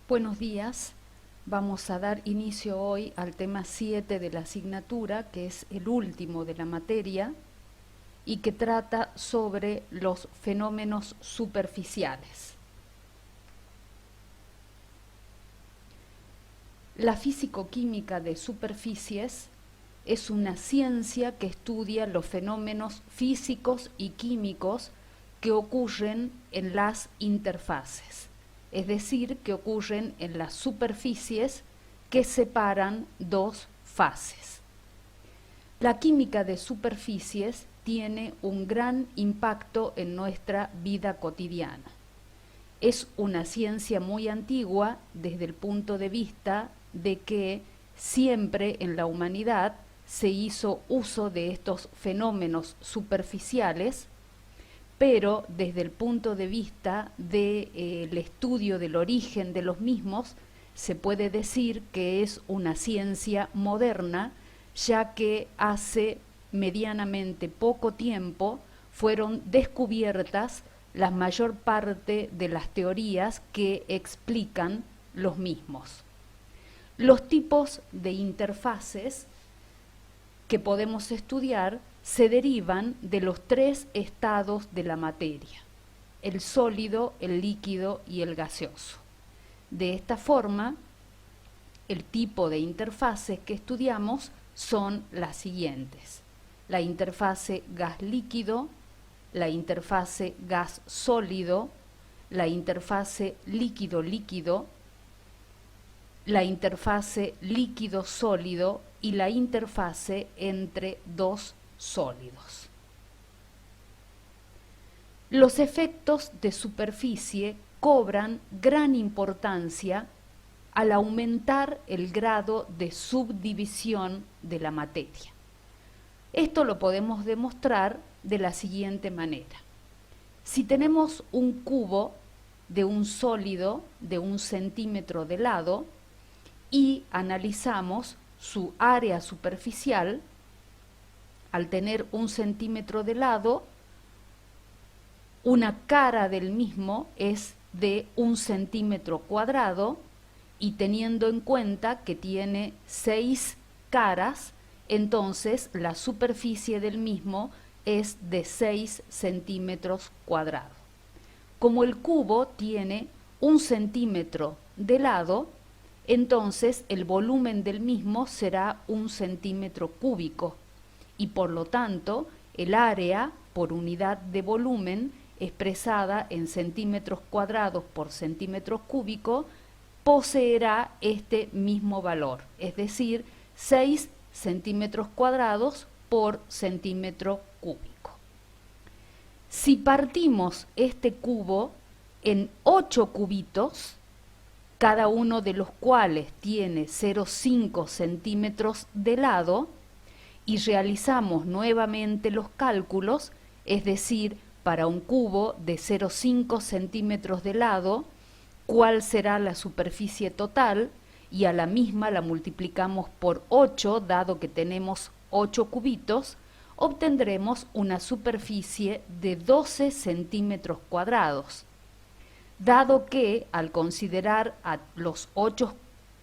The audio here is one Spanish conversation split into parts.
Buenos días. Vamos a dar inicio hoy al tema 7 de la asignatura, que es el último de la materia y que trata sobre los fenómenos superficiales. La físico-química de superficies es una ciencia que estudia los fenómenos físicos y químicos que ocurren en las interfaces, es decir, que ocurren en las superficies que separan dos fases. La química de superficies tiene un gran impacto en nuestra vida cotidiana. Es una ciencia muy antigua desde el punto de vista de que siempre en la humanidad se hizo uso de estos fenómenos superficiales, pero desde el punto de vista del estudio del origen de los mismos, se puede decir que es una ciencia moderna, ya que hace medianamente poco tiempo fueron descubiertas la mayor parte de las teorías que explican los mismos. Los tipos de interfaces que podemos estudiar se derivan de los tres estados de la materia: el sólido, el líquido y el gaseoso. De esta forma, el tipo de interfaces que estudiamos son las siguientes: la interfase gas-líquido, la interfase gas-sólido, la interfase líquido-líquido, la interfase líquido-sólido y la interfase entre dos sólidos. Los efectos de superficie cobran gran importancia al aumentar el grado de subdivisión de la materia. Esto lo podemos demostrar de la siguiente manera. Si tenemos un cubo de un sólido de 1 centímetro de lado y analizamos su área superficial, al tener 1 centímetro de lado, una cara del mismo es de 1 centímetro cuadrado, y teniendo en cuenta que tiene 6 caras, entonces la superficie del mismo es de 6 centímetros cuadrados. Como el cubo tiene 1 centímetro de lado, entonces el volumen del mismo será 1 centímetro cúbico, y por lo tanto el área por unidad de volumen expresada en centímetros cuadrados por centímetros cúbicos poseerá este mismo valor, es decir, 6 centímetros cuadrados por centímetro cúbico. Si partimos este cubo en 8 cubitos, cada uno de los cuales tiene 0,5 centímetros de lado, y realizamos nuevamente los cálculos, es decir, para un cubo de 0,5 centímetros de lado, cuál será la superficie total, y a la misma la multiplicamos por 8, dado que tenemos 8 cubitos, obtendremos una superficie de 12 centímetros cuadrados. Dado que, al considerar a los 8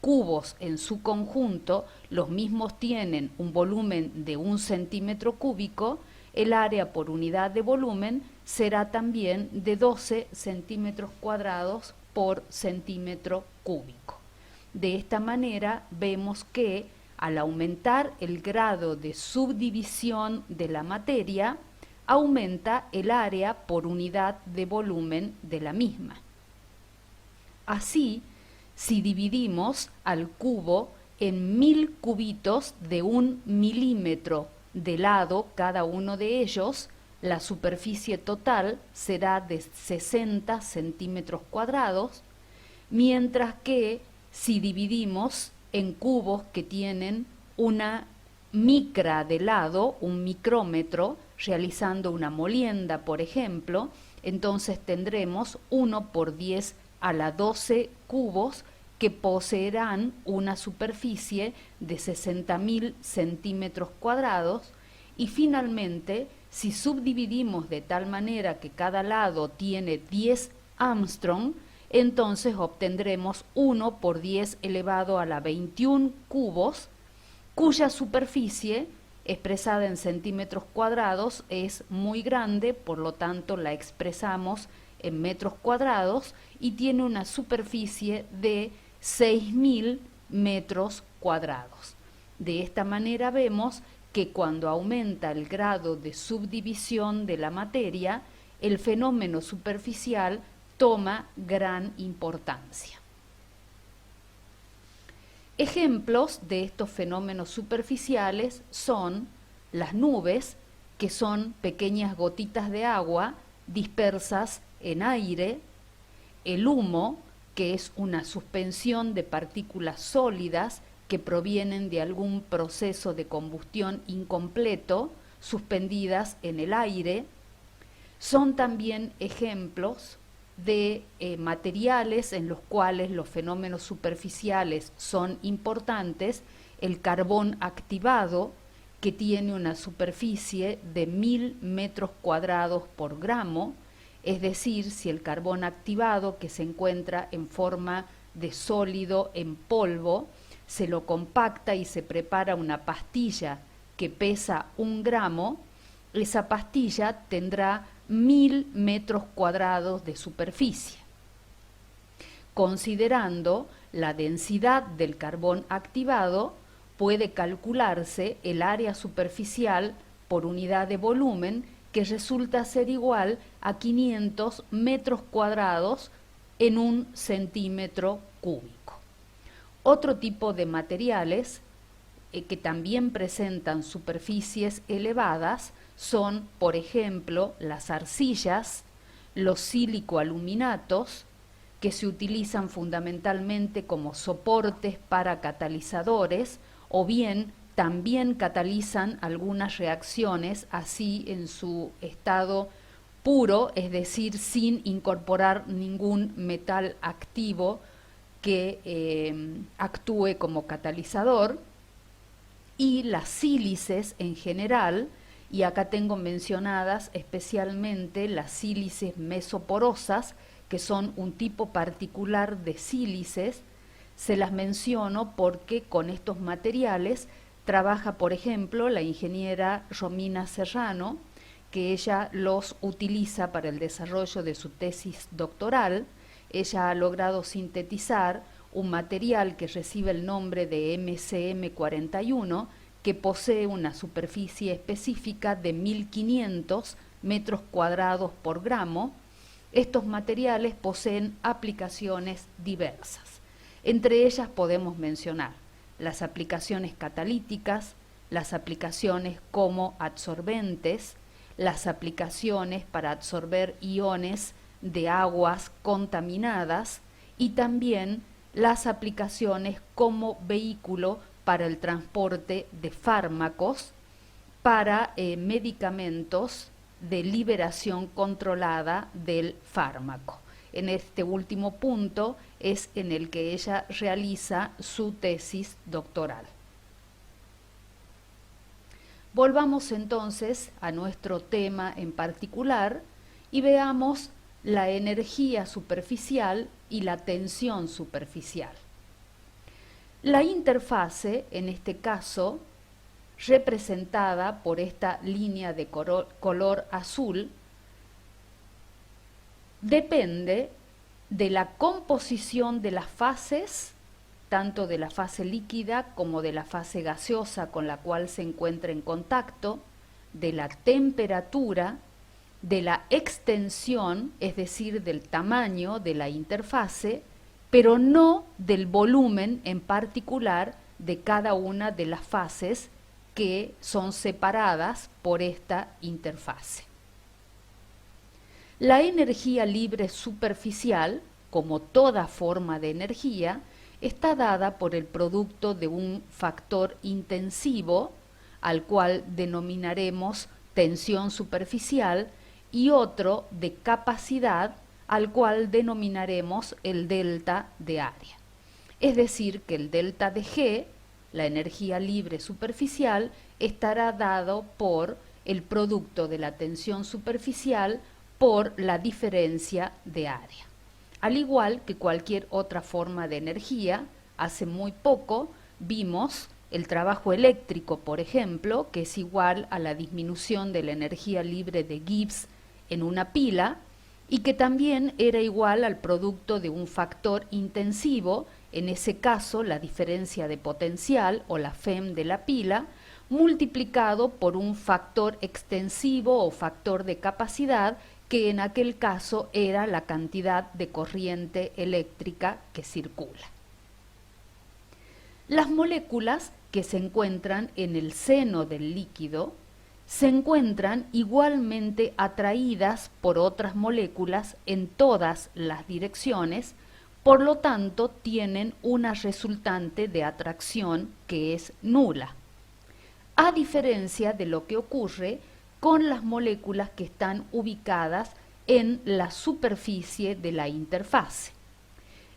cubos en su conjunto, los mismos tienen un volumen de 1 centímetro cúbico, el área por unidad de volumen será también de 12 centímetros cuadrados por centímetro cúbico. De esta manera vemos que al aumentar el grado de subdivisión de la materia, aumenta el área por unidad de volumen de la misma. Así, si dividimos al cubo en 1000 cubitos de 1 milímetro de lado cada uno de ellos, la superficie total será de 60 centímetros cuadrados, mientras que si dividimos en cubos que tienen una micra de lado, un micrómetro, realizando una molienda, por ejemplo, entonces tendremos 1 por 10 a la 12 cubos que poseerán una superficie de 60.000 centímetros cuadrados, y finalmente, si subdividimos de tal manera que cada lado tiene 10 Armstrong, entonces obtendremos 1 por 10 elevado a la 21 cubos, cuya superficie, expresada en centímetros cuadrados, es muy grande, por lo tanto la expresamos en metros cuadrados y tiene una superficie de 6.000 metros cuadrados. De esta manera vemos que cuando aumenta el grado de subdivisión de la materia, el fenómeno superficial toma gran importancia. Ejemplos de estos fenómenos superficiales son las nubes, que son pequeñas gotitas de agua dispersas en aire, el humo, que es una suspensión de partículas sólidas que provienen de algún proceso de combustión incompleto, suspendidas en el aire. Son también ejemplos de materiales en los cuales los fenómenos superficiales son importantes, el carbón activado, que tiene una superficie de 1000 metros cuadrados por gramo, es decir, si el carbón activado, que se encuentra en forma de sólido en polvo, se lo compacta y se prepara una pastilla que pesa 1 gramo, esa pastilla tendrá 1000 metros cuadrados de superficie. Considerando la densidad del carbón activado, puede calcularse el área superficial por unidad de volumen, que resulta ser igual a 500 metros cuadrados en 1 centímetro cúbico. Otro tipo de materiales que también presentan superficies elevadas son, por ejemplo, las arcillas, los sílico-aluminatos, que se utilizan fundamentalmente como soportes para catalizadores, o bien también catalizan algunas reacciones así en su estado puro, es decir, sin incorporar ningún metal activo que actúe como catalizador, y las sílices en general, y acá tengo mencionadas especialmente las sílices mesoporosas, que son un tipo particular de sílices. Se las menciono porque con estos materiales trabaja, por ejemplo, la ingeniera Romina Serrano, que ella los utiliza para el desarrollo de su tesis doctoral. Ella ha logrado sintetizar un material que recibe el nombre de MCM41, que posee una superficie específica de 1500 metros cuadrados por gramo. Estos materiales poseen aplicaciones diversas. Entre ellas podemos mencionar las aplicaciones catalíticas, las aplicaciones como absorbentes, las aplicaciones para absorber iones de aguas contaminadas y también las aplicaciones como vehículo para el transporte de fármacos, para medicamentos de liberación controlada del fármaco. En este último punto es en el que ella realiza su tesis doctoral. Volvamos entonces a nuestro tema en particular y veamos la energía superficial y la tensión superficial. La interfase, en este caso, representada por esta línea de color azul, depende de la composición de las fases, tanto de la fase líquida como de la fase gaseosa con la cual se encuentra en contacto, de la temperatura, de la extensión, es decir, del tamaño de la interfase, pero no del volumen en particular de cada una de las fases que son separadas por esta interfase. La energía libre superficial, como toda forma de energía, está dada por el producto de un factor intensivo, al cual denominaremos tensión superficial, y otro de capacidad, al cual denominaremos el delta de área. Es decir, que el delta de G, la energía libre superficial, estará dado por el producto de la tensión superficial por la diferencia de área. al igual que cualquier otra forma de energía. Hace muy poco vimos el trabajo eléctrico, por ejemplo, que es igual a la disminución de la energía libre de Gibbs en una pila, y que también era igual al producto de un factor intensivo, en ese caso la diferencia de potencial o la FEM de la pila, multiplicado por un factor extensivo o factor de capacidad, que en aquel caso era la cantidad de corriente eléctrica que circula. Las moléculas que se encuentran en el seno del líquido se encuentran igualmente atraídas por otras moléculas en todas las direcciones, por lo tanto tienen una resultante de atracción que es nula, a diferencia de lo que ocurre con las moléculas que están ubicadas en la superficie de la interfase.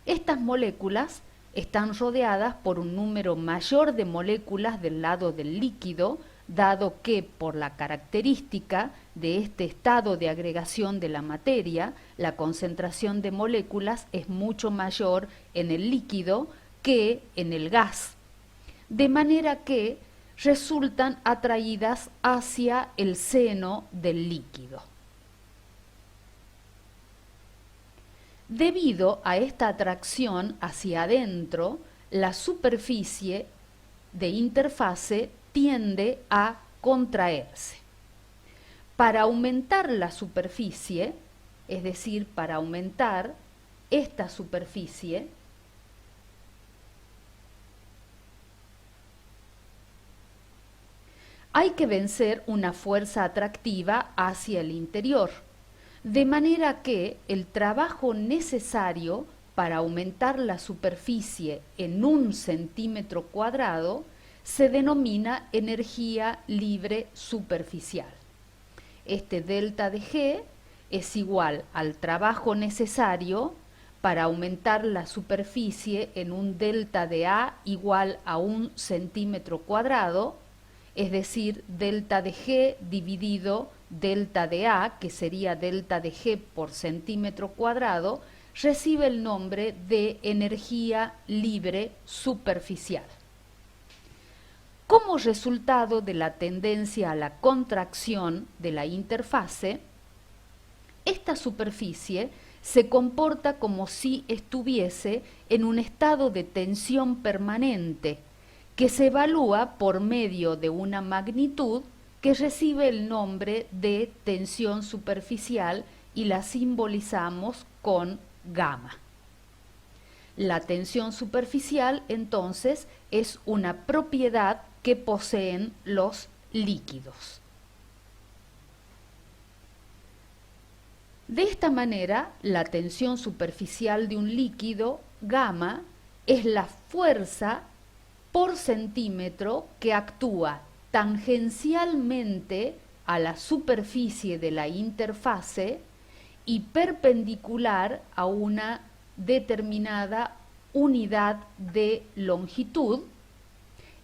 Estas moléculas están rodeadas por un número mayor de moléculas del lado del líquido, dado que por la característica de este estado de agregación de la materia, la concentración de moléculas es mucho mayor en el líquido que en el gas, de manera que resultan atraídas hacia el seno del líquido. Debido a esta atracción hacia adentro, la superficie de interfase tiende a contraerse. Para aumentar la superficie, es decir, para aumentar esta superficie, hay que vencer una fuerza atractiva hacia el interior, de manera que el trabajo necesario para aumentar la superficie en 1 centímetro cuadrado se denomina energía libre superficial. Este delta de G es igual al trabajo necesario para aumentar la superficie en un delta de A igual a 1 centímetro cuadrado, es decir, delta de G dividido delta de A, que sería delta de G por centímetro cuadrado, recibe el nombre de energía libre superficial. Como resultado de la tendencia a la contracción de la interfase, esta superficie se comporta como si estuviese en un estado de tensión permanente, que se evalúa por medio de una magnitud que recibe el nombre de tensión superficial y la simbolizamos con gamma. La tensión superficial, entonces, es una propiedad que poseen los líquidos. De esta manera, la tensión superficial de un líquido, gamma, es la fuerza por centímetro que actúa tangencialmente a la superficie de la interfase y perpendicular a una determinada unidad de longitud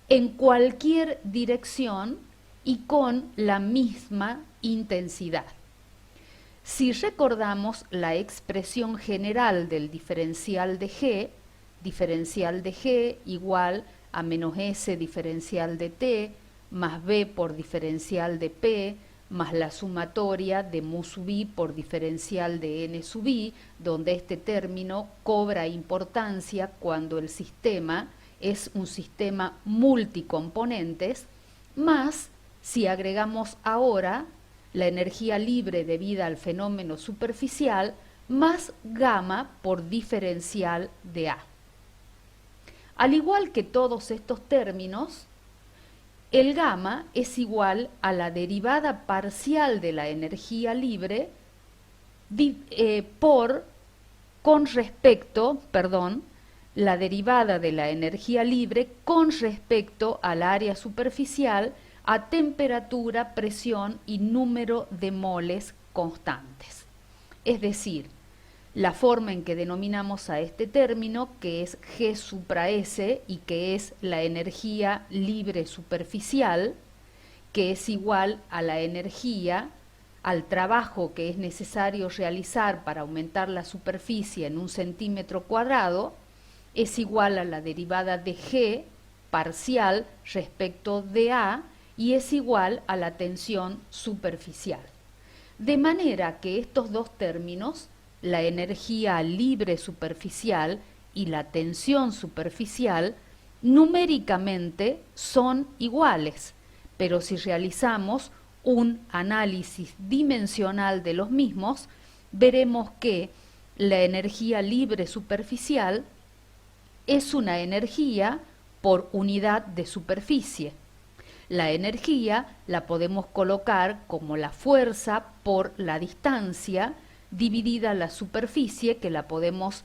en cualquier dirección y con la misma intensidad. Si recordamos la expresión general del diferencial de G igual a menos S diferencial de T más B por diferencial de P más la sumatoria de mu sub i por diferencial de n sub i, donde este término cobra importancia cuando el sistema es un sistema multicomponentes, más si agregamos ahora la energía libre debida al fenómeno superficial, más gamma por diferencial de A. Al igual que todos estos términos, el gamma es igual a la derivada parcial de la energía libre la derivada de la energía libre con respecto al área superficial a temperatura, presión y número de moles constantes. Es decir, la forma en que denominamos a este término, que es G supra S y que es la energía libre superficial, que es igual a la energía al trabajo que es necesario realizar para aumentar la superficie en 1 cm², es igual a la derivada de G parcial respecto de A y es igual a la tensión superficial. De manera que estos dos términos, la energía libre superficial y la tensión superficial, numéricamente son iguales, pero si realizamos un análisis dimensional de los mismos, veremos que la energía libre superficial es una energía por unidad de superficie. La energía la podemos colocar como la fuerza por la distancia dividida la superficie, que la podemos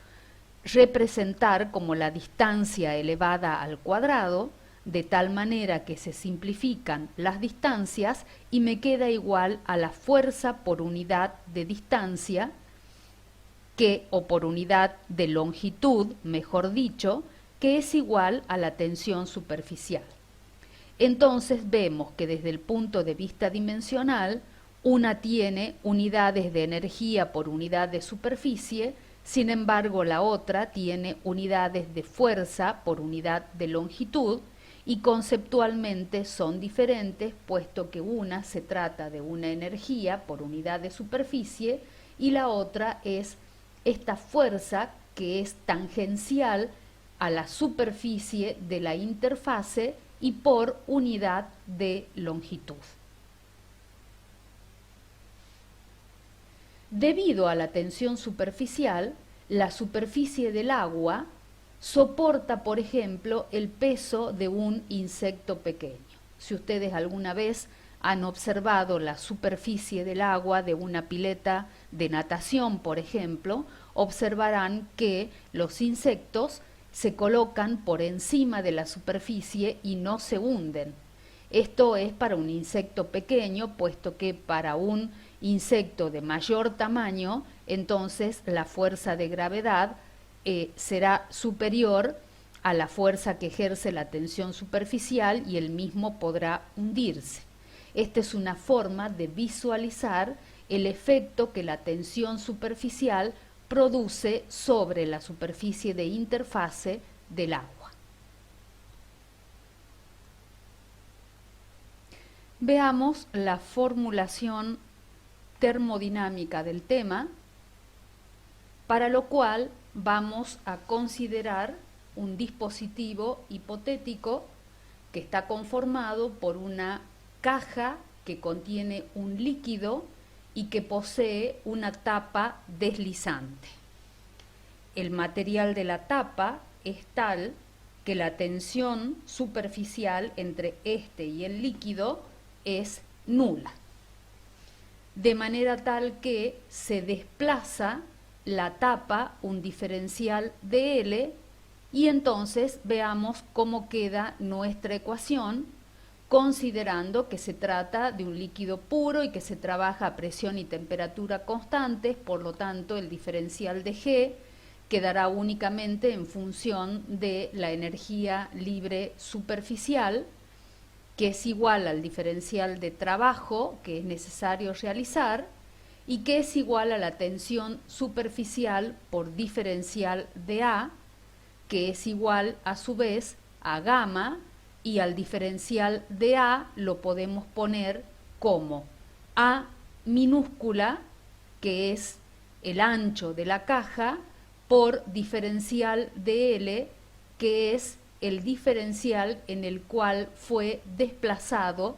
representar como la distancia elevada al cuadrado, de tal manera que se simplifican las distancias y me queda igual a la fuerza por unidad de distancia, o por unidad de longitud, mejor dicho, que es igual a la tensión superficial. Entonces vemos que desde el punto de vista dimensional, una tiene unidades de energía por unidad de superficie, sin embargo la otra tiene unidades de fuerza por unidad de longitud, y conceptualmente son diferentes, puesto que una se trata de una energía por unidad de superficie y la otra es esta fuerza que es tangencial a la superficie de la interfase y por unidad de longitud. Debido a la tensión superficial, la superficie del agua soporta, por ejemplo, el peso de un insecto pequeño. Si ustedes alguna vez han observado la superficie del agua de una pileta de natación, por ejemplo, observarán que los insectos se colocan por encima de la superficie y no se hunden. Esto es para un insecto pequeño, puesto que para un insecto de mayor tamaño, entonces la fuerza de gravedad será superior a la fuerza que ejerce la tensión superficial y el mismo podrá hundirse. Esta es una forma de visualizar el efecto que la tensión superficial produce sobre la superficie de interfase del agua. Veamos la formulación termodinámica del tema, para lo cual vamos a considerar un dispositivo hipotético que está conformado por una caja que contiene un líquido y que posee una tapa deslizante. El material de la tapa es tal que la tensión superficial entre este y el líquido es nula, de manera tal que se desplaza la tapa un diferencial de L y entonces veamos cómo queda nuestra ecuación, considerando que se trata de un líquido puro y que se trabaja a presión y temperatura constantes, por lo tanto el diferencial de G quedará únicamente en función de la energía libre superficial, que es igual al diferencial de trabajo que es necesario realizar y que es igual a la tensión superficial por diferencial de A, que es igual a su vez a gamma, y al diferencial de A lo podemos poner como A minúscula, que es el ancho de la caja, por diferencial de L, que es el diferencial en el cual fue desplazada,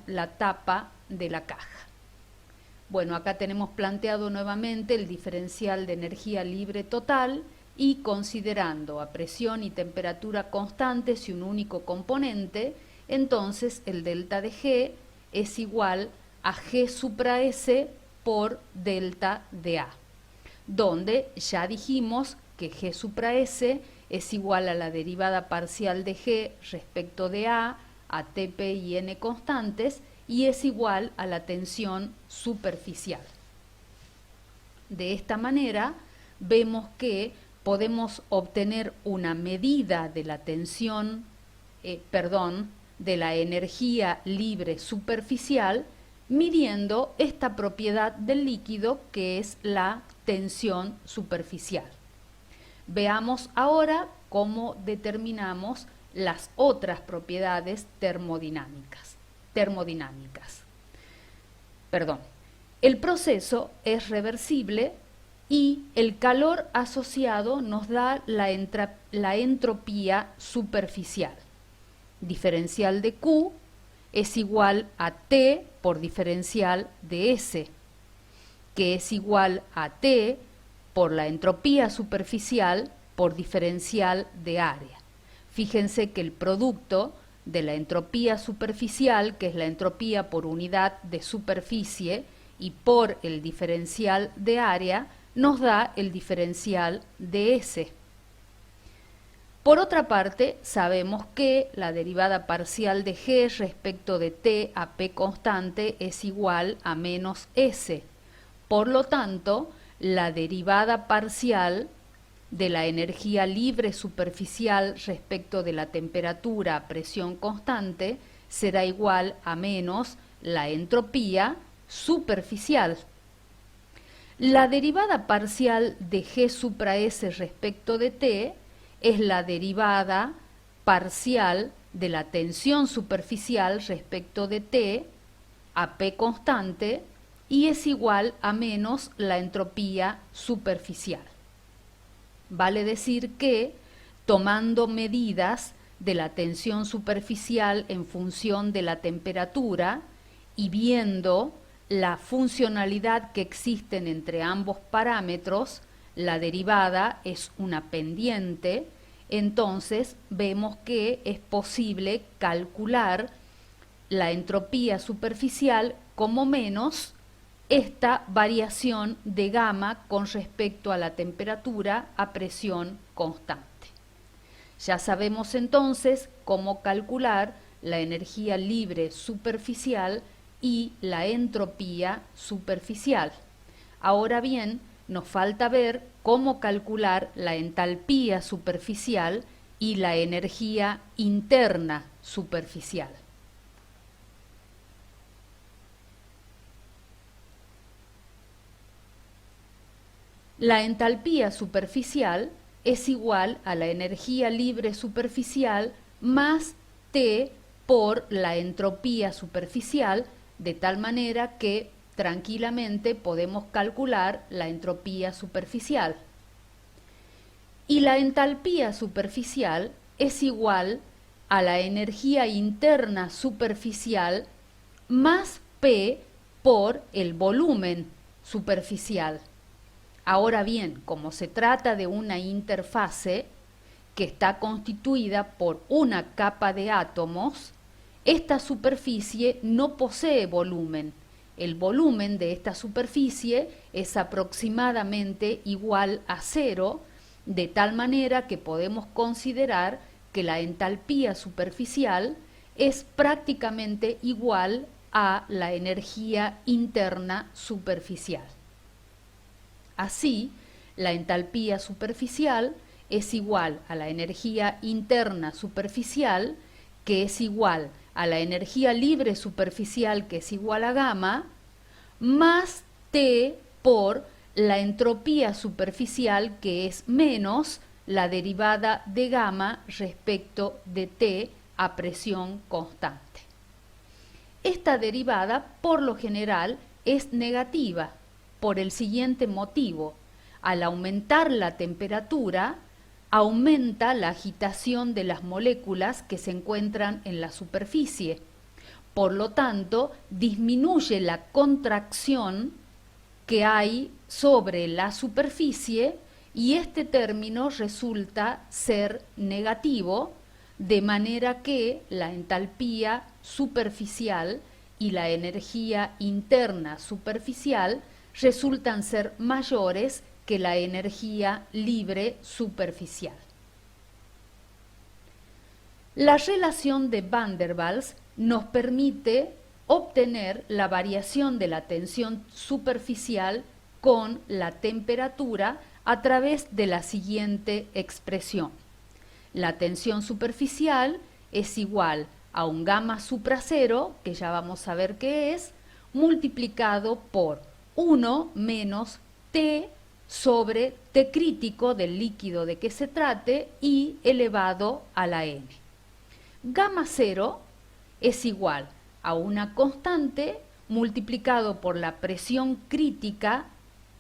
la tapa de la caja. Bueno, acá tenemos planteado nuevamente el diferencial de energía libre total y considerando a presión y temperatura constantes y un único componente, entonces el delta de G es igual a G supra S por delta de A, donde ya dijimos que G supra S es igual a la derivada parcial de G respecto de A Tp y N constantes, y es igual a la tensión superficial. De esta manera vemos que podemos obtener una medida de la tensión, de la energía libre superficial midiendo esta propiedad del líquido que es la tensión superficial. Veamos ahora cómo determinamos las otras propiedades termodinámicas. El proceso es reversible y el calor asociado nos da la entropía superficial. Diferencial de Q es igual a T por diferencial de S, que es igual a T por la entropía superficial por diferencial de área. Fíjense que el producto de la entropía superficial, que es la entropía por unidad de superficie, y por el diferencial de área, nos da el diferencial de S. Por otra parte, sabemos que la derivada parcial de G respecto de T a P constante es igual a menos S. Por lo tanto, la derivada parcial de la energía libre superficial respecto de la temperatura a presión constante será igual a menos la entropía superficial. La derivada parcial de G supra S respecto de T es la derivada parcial de la tensión superficial respecto de T a P constante y es igual a menos la entropía superficial. Vale decir que, tomando medidas de la tensión superficial en función de la temperatura y viendo la funcionalidad que existen entre ambos parámetros, la derivada es una pendiente, entonces vemos que es posible calcular la entropía superficial como menos esta variación de gamma con respecto a la temperatura a presión constante. Ya sabemos entonces cómo calcular la energía libre superficial y la entropía superficial. Ahora bien, nos falta ver cómo calcular la entalpía superficial y la energía interna superficial. La entalpía superficial es igual a la energía libre superficial más T por la entropía superficial, de tal manera que tranquilamente podemos calcular la entropía superficial. Y la entalpía superficial es igual a la energía interna superficial más P por el volumen superficial. Ahora bien, como se trata de una interfase que está constituida por una capa de átomos, esta superficie no posee volumen. El volumen de esta superficie es aproximadamente igual a 0, de tal manera que podemos considerar que la entalpía superficial es prácticamente igual a la energía interna superficial. Así, la entalpía superficial es igual a la energía interna superficial, que es igual a la energía libre superficial, que es igual a gamma, más T por la entropía superficial, que es menos la derivada de gamma respecto de T a presión constante. Esta derivada, por lo general, es negativa, por el siguiente motivo: al aumentar la temperatura, aumenta la agitación de las moléculas que se encuentran en la superficie. Por lo tanto, disminuye la contracción que hay sobre la superficie y este término resulta ser negativo, de manera que la entalpía superficial y la energía interna superficial resultan ser mayores que la energía libre superficial. La relación de Van der Waals nos permite obtener la variación de la tensión superficial con la temperatura a través de la siguiente expresión. La tensión superficial es igual a un gamma supra cero, que ya vamos a ver qué es, multiplicado por 1 menos T sobre T crítico del líquido de que se trate y elevado a la N. Gamma 0 es igual a una constante multiplicado por la presión crítica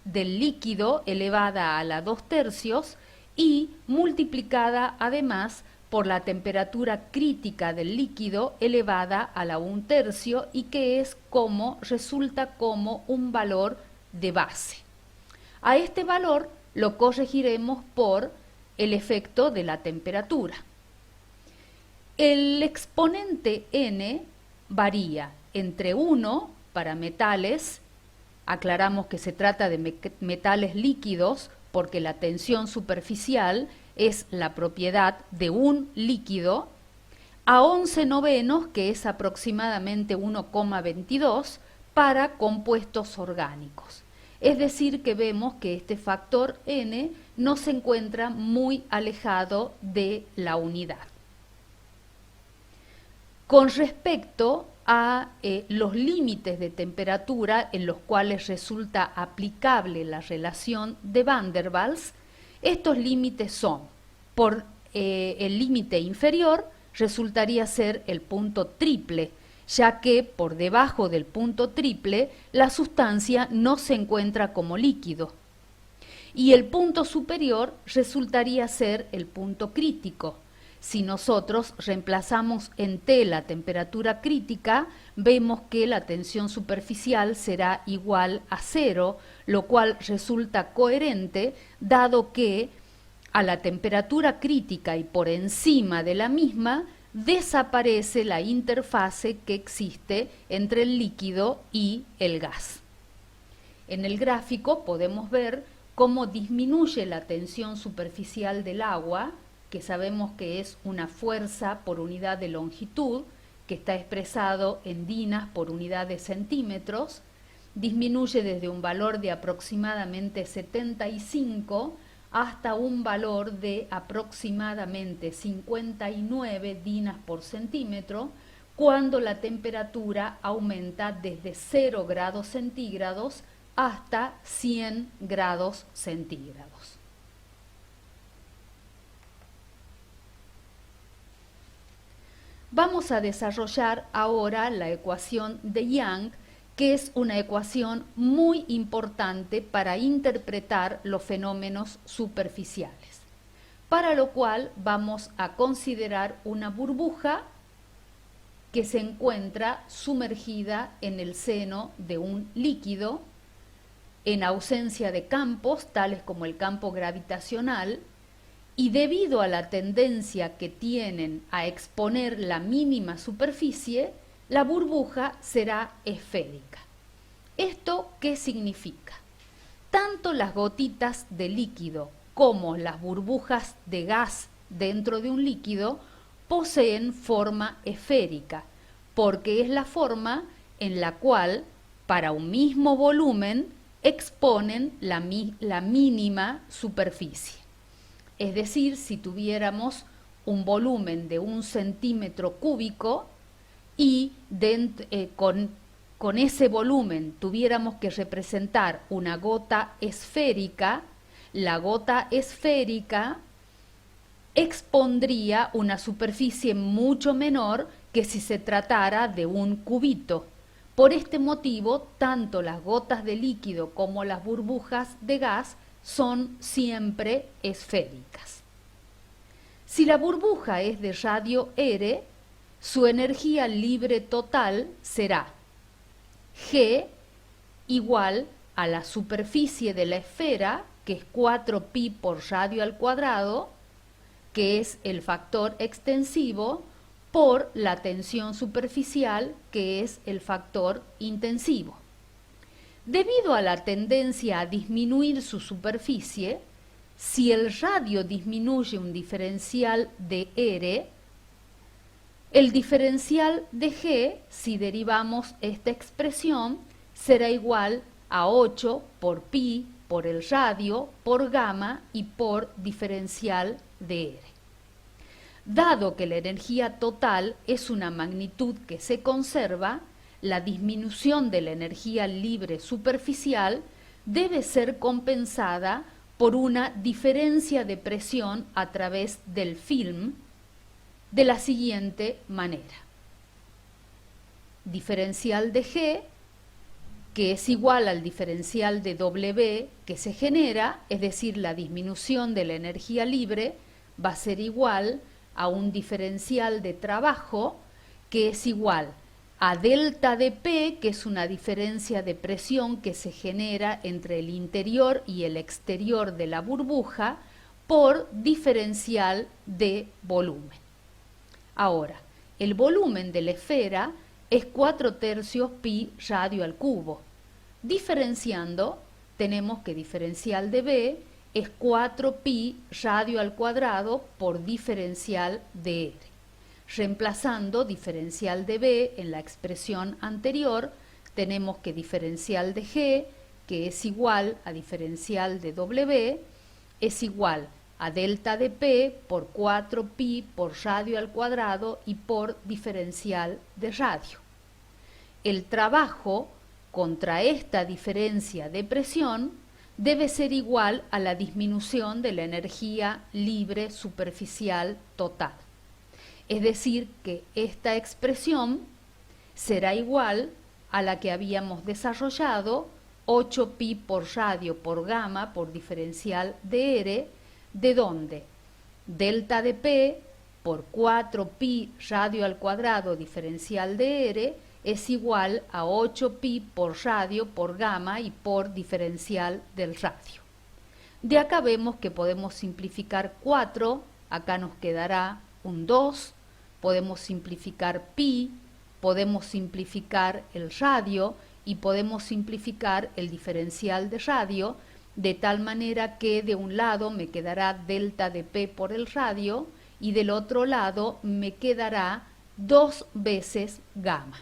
del líquido elevada a la 2/3 y multiplicada además por la temperatura crítica del líquido elevada a la 1/3 y que es como resulta como un valor de base. A este valor lo corregiremos por el efecto de la temperatura. El exponente n varía entre 1 para metales, aclaramos que se trata de metales líquidos porque la tensión superficial es la propiedad de un líquido, a 11 novenos, que es aproximadamente 1,22, para compuestos orgánicos. Es decir, que vemos que este factor n no se encuentra muy alejado de la unidad. Con respecto a los límites de temperatura en los cuales resulta aplicable la relación de Van der Waals, estos límites son, por el límite inferior resultaría ser el punto triple, ya que por debajo del punto triple la sustancia no se encuentra como líquido. Y el punto superior resultaría ser el punto crítico. Si nosotros reemplazamos en T la temperatura crítica, vemos que la tensión superficial será igual a 0, lo cual resulta coherente, dado que a la temperatura crítica y por encima de la misma, desaparece la interfase que existe entre el líquido y el gas. En el gráfico podemos ver cómo disminuye la tensión superficial del agua, que sabemos que es una fuerza por unidad de longitud, que está expresado en dinas por unidad de centímetros, disminuye desde un valor de aproximadamente 75 hasta un valor de aproximadamente 59 dinas por centímetro, cuando la temperatura aumenta desde 0 grados centígrados hasta 100 grados centígrados. Vamos a desarrollar ahora la ecuación de Young, que es una ecuación muy importante para interpretar los fenómenos superficiales, para lo cual vamos a considerar una burbuja que se encuentra sumergida en el seno de un líquido, en ausencia de campos, tales como el campo gravitacional, y debido a la tendencia que tienen a exponer la mínima superficie, la burbuja será esférica. ¿Esto qué significa? Tanto las gotitas de líquido como las burbujas de gas dentro de un líquido poseen forma esférica, porque es la forma en la cual, para un mismo volumen, exponen la mínima superficie. Es decir, si tuviéramos un volumen de 1 centímetro cúbico y con ese volumen tuviéramos que representar una gota esférica, la gota esférica expondría una superficie mucho menor que si se tratara de un cubito. Por este motivo, tanto las gotas de líquido como las burbujas de gas son siempre esféricas. Si la burbuja es de radio R, su energía libre total será G igual a la superficie de la esfera, que es 4pi por radio al cuadrado, que es el factor extensivo, por la tensión superficial, que es el factor intensivo. Debido a la tendencia a disminuir su superficie, si el radio disminuye un diferencial de R, el diferencial de G, si derivamos esta expresión, será igual a 8 por pi por el radio, por gamma y por diferencial de R. Dado que la energía total es una magnitud que se conserva, la disminución de la energía libre superficial debe ser compensada por una diferencia de presión a través del film de la siguiente manera. Diferencial de G, que es igual al diferencial de W que se genera, es decir, la disminución de la energía libre va a ser igual a un diferencial de trabajo que es igual a delta de P, que es una diferencia de presión que se genera entre el interior y el exterior de la burbuja, por diferencial de volumen. Ahora, el volumen de la esfera es 4/3 pi radio al cubo. Diferenciando, tenemos que diferencial de B es 4 pi radio al cuadrado por diferencial de R. Reemplazando diferencial de B en la expresión anterior, tenemos que diferencial de G, que es igual a diferencial de W, es igual a delta de P por 4 pi por radio al cuadrado y por diferencial de radio. El trabajo contra esta diferencia de presión debe ser igual a la disminución de la energía libre superficial total. Es decir, que esta expresión será igual a la que habíamos desarrollado, 8 pi por radio por gamma por diferencial de R, de donde delta de P por 4 pi radio al cuadrado diferencial de R es igual a 8 pi por radio por gamma y por diferencial del radio. De acá vemos que podemos simplificar 4, acá nos quedará un 2, podemos simplificar pi, podemos simplificar el radio y podemos simplificar el diferencial de radio, de tal manera que de un lado me quedará delta de P por el radio y del otro lado me quedará 2 veces gamma.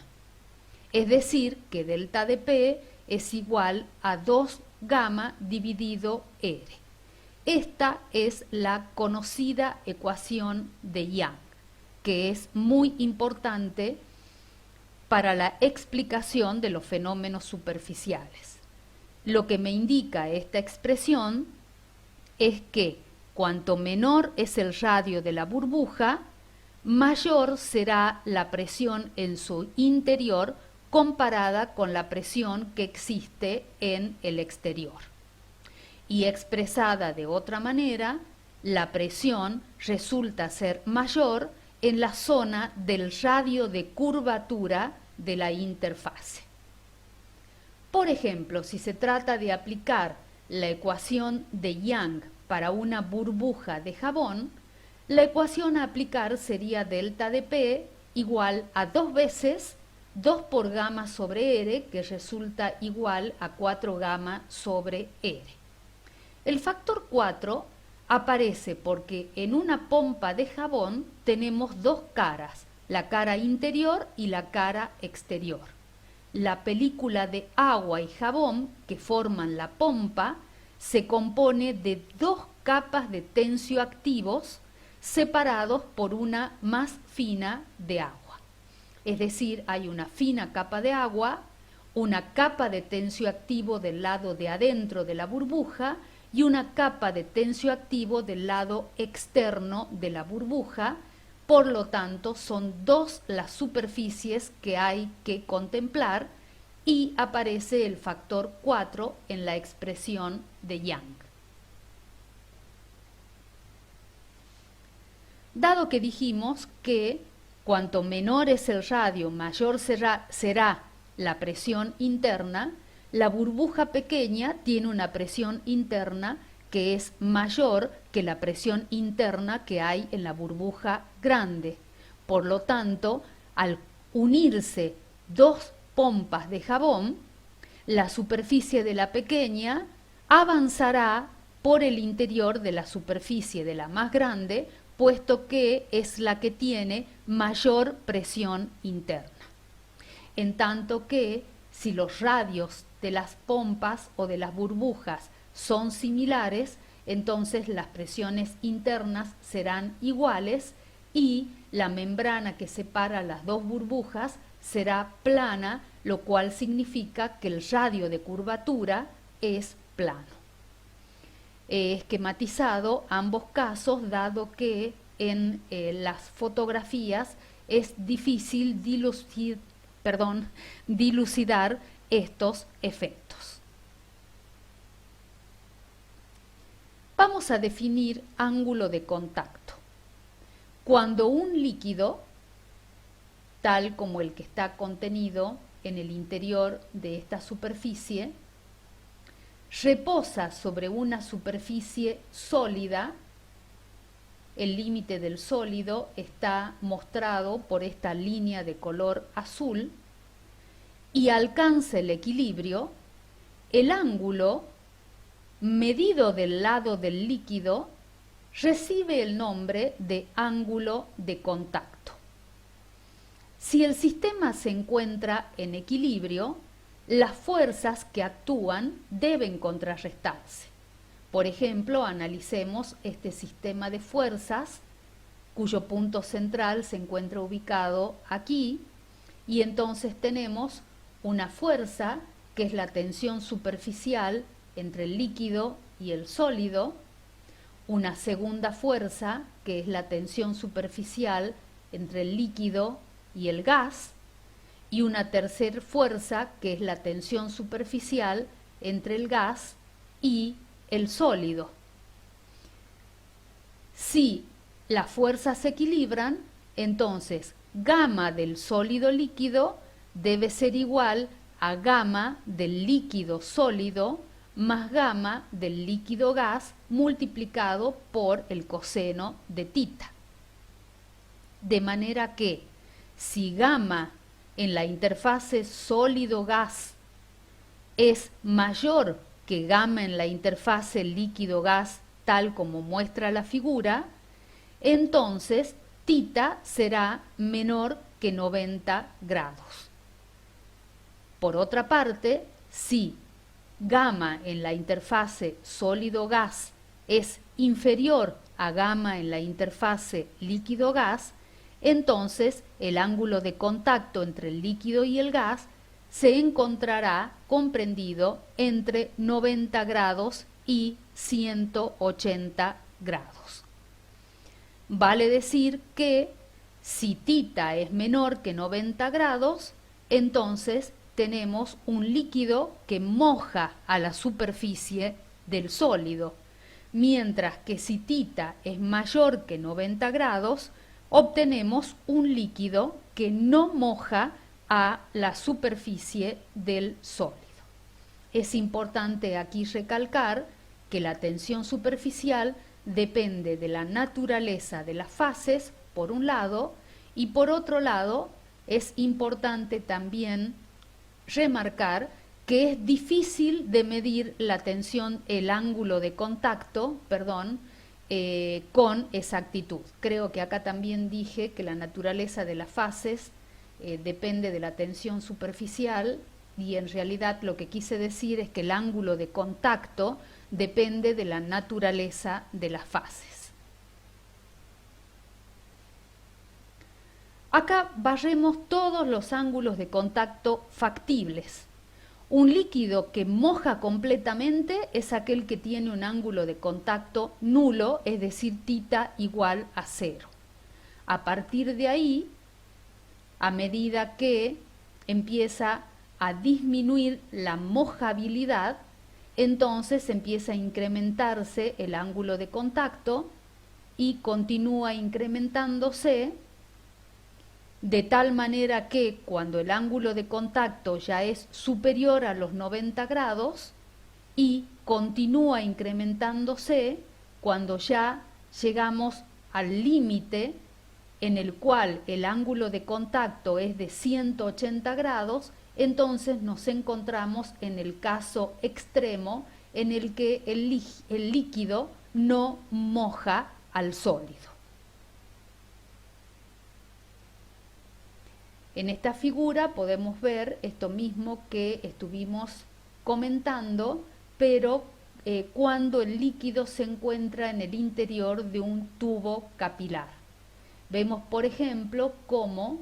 Es decir, que delta de P es igual a 2 gamma dividido R. Esta es la conocida ecuación de Young, que es muy importante para la explicación de los fenómenos superficiales. Lo que me indica esta expresión es que cuanto menor es el radio de la burbuja, mayor será la presión en su interior comparada con la presión que existe en el exterior. Y expresada de otra manera, la presión resulta ser mayor en la zona del radio de curvatura de la interfase. Por ejemplo, si se trata de aplicar la ecuación de Young para una burbuja de jabón, la ecuación a aplicar sería delta de P igual a 2 veces 2 por gamma sobre R, que resulta igual a 4 gamma sobre R. El factor 4 aparece porque en una pompa de jabón tenemos 2 caras, la cara interior y la cara exterior. La película de agua y jabón que forman la pompa se compone de 2 capas de tensioactivos separados por una más fina de agua. Es decir, hay una fina capa de agua, una capa de tensioactivo del lado de adentro de la burbuja y una capa de tensioactivo del lado externo de la burbuja. Por lo tanto, son 2 las superficies que hay que contemplar y aparece el factor 4 en la expresión de Young. Dado que dijimos que cuanto menor es el radio, mayor será la presión interna, la burbuja pequeña tiene una presión interna que es mayor que la presión interna que hay en la burbuja grande. Por lo tanto, al unirse 2 pompas de jabón, la superficie de la pequeña avanzará por el interior de la superficie de la más grande, puesto que es la que tiene mayor presión interna. En tanto que si los radios de las pompas o de las burbujas son similares, entonces las presiones internas serán iguales y la membrana que separa las 2 burbujas será plana, lo cual significa que el radio de curvatura es plano. He esquematizado ambos casos, dado que en las fotografías es difícil dilucidar estos efectos. Vamos a definir ángulo de contacto. Cuando un líquido, tal como el que está contenido en el interior de esta superficie, reposa sobre una superficie sólida, el límite del sólido está mostrado por esta línea de color azul, y alcanza el equilibrio, el ángulo medido del lado del líquido recibe el nombre de ángulo de contacto. Si el sistema se encuentra en equilibrio, las fuerzas que actúan deben contrarrestarse. Por ejemplo, analicemos este sistema de fuerzas cuyo punto central se encuentra ubicado aquí, y entonces tenemos una fuerza que es la tensión superficial entre el líquido y el sólido, una segunda fuerza que es la tensión superficial entre el líquido y el gas, y una tercera fuerza que es la tensión superficial entre el gas y el sólido. Si las fuerzas se equilibran, entonces gamma del sólido líquido debe ser igual a gamma del líquido sólido más gamma del líquido gas multiplicado por el coseno de tita. De manera que si gamma en la interfase sólido-gas es mayor que gamma en la interfase líquido-gas, tal como muestra la figura, entonces tita será menor que 90 grados. Por otra parte, si gamma en la interfase sólido-gas es inferior a gamma en la interfase líquido-gas, entonces el ángulo de contacto entre el líquido y el gas se encontrará comprendido entre 90 grados y 180 grados. Vale decir que si tita es menor que 90 grados, entonces tenemos un líquido que moja a la superficie del sólido, mientras que si tita es mayor que 90 grados, obtenemos un líquido que no moja a la superficie del sólido. Es importante aquí recalcar que la tensión superficial depende de la naturaleza de las fases, por un lado, y por otro lado, es importante también remarcar que es difícil de medir la tensión, el ángulo de contacto, con exactitud. Creo que acá también dije que la naturaleza de las fases depende de la tensión superficial, y en realidad lo que quise decir es que el ángulo de contacto depende de la naturaleza de las fases. Acá barremos todos los ángulos de contacto factibles. Un líquido que moja completamente es aquel que tiene un ángulo de contacto nulo, es decir, tita igual a 0. A partir de ahí, a medida que empieza a disminuir la mojabilidad, entonces empieza a incrementarse el ángulo de contacto y continúa incrementándose, de tal manera que cuando el ángulo de contacto ya es superior a los 90 grados y continúa incrementándose cuando ya llegamos al límite en el cual el ángulo de contacto es de 180 grados, entonces nos encontramos en el caso extremo en el que el líquido no moja al sólido. En esta figura podemos ver esto mismo que estuvimos comentando, pero cuando el líquido se encuentra en el interior de un tubo capilar. Vemos, por ejemplo, cómo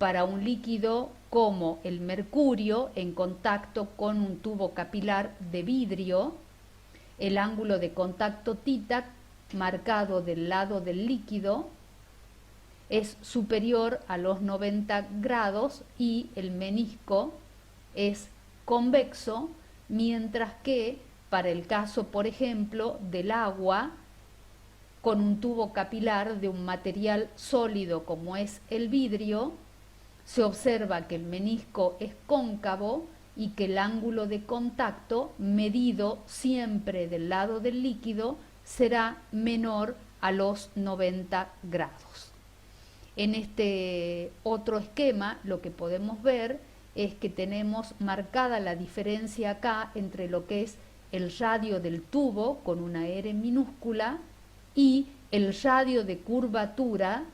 para un líquido como el mercurio en contacto con un tubo capilar de vidrio, el ángulo de contacto θ marcado del lado del líquido es superior a los 90 grados y el menisco es convexo, mientras que para el caso, por ejemplo, del agua, con un tubo capilar de un material sólido como es el vidrio, se observa que el menisco es cóncavo y que el ángulo de contacto, medido siempre del lado del líquido, será menor a los 90 grados. En este otro esquema lo que podemos ver es que tenemos marcada la diferencia acá entre lo que es el radio del tubo con una R minúscula y el radio de curvatura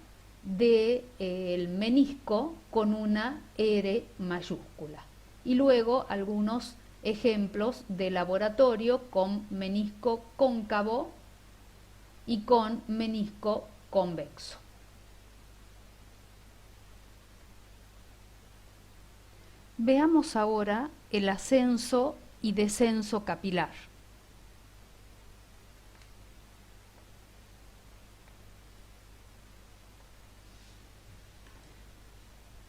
del menisco con una R mayúscula. Y luego algunos ejemplos de laboratorio con menisco cóncavo y con menisco convexo. Veamos ahora el ascenso y descenso capilar.